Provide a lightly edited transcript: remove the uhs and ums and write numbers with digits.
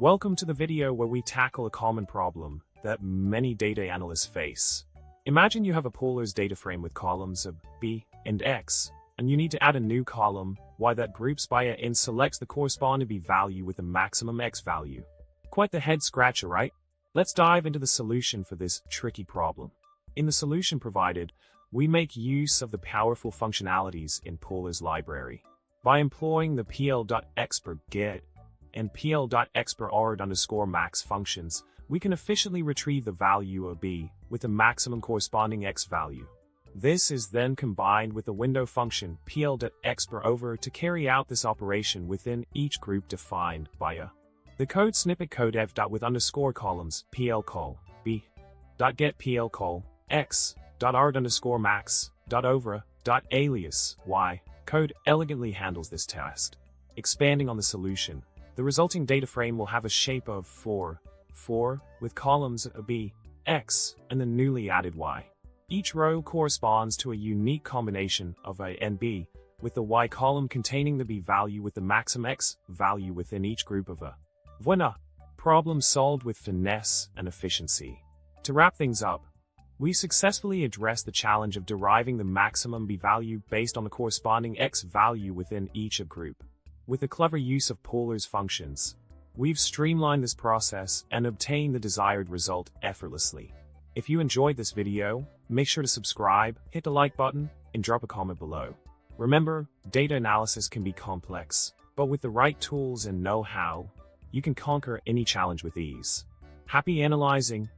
Welcome to the video where we tackle a common problem that many data analysts face. Imagine you have a Polars data frame with columns of B and X, and you need to add a new column Y that groups by A and selects the corresponding B value with the maximum X value. Quite the head scratcher, right? Let's dive into the solution for this tricky problem. In the solution provided, we make use of the powerful functionalities in Polars library. By employing the pl.expert_get and pl.expert_max functions, we can efficiently retrieve the value of B with the maximum corresponding X value. This is then combined with the window function pl.expert_over to carry out this operation within each group defined by a. The code snippet code f.with underscore columns pl_col b.get pl_col x.art_max.over.alias y code elegantly handles this task. Expanding on the solution, the resulting data frame will have a shape of 4 with columns of B, X, and the newly added Y. Each row corresponds to a unique combination of A and B, with the Y column containing the B value with the maximum X value within each group of A. Voila! Problem solved with finesse and efficiency. To wrap things up, we successfully addressed the challenge of deriving the maximum B value based on the corresponding X value within each group. With the clever use of Polars functions, we've streamlined this process and obtained the desired result effortlessly. If you enjoyed this video, make sure to subscribe, hit the like button, and drop a comment below. Remember, data analysis can be complex, but with the right tools and know-how, you can conquer any challenge with ease. Happy analyzing!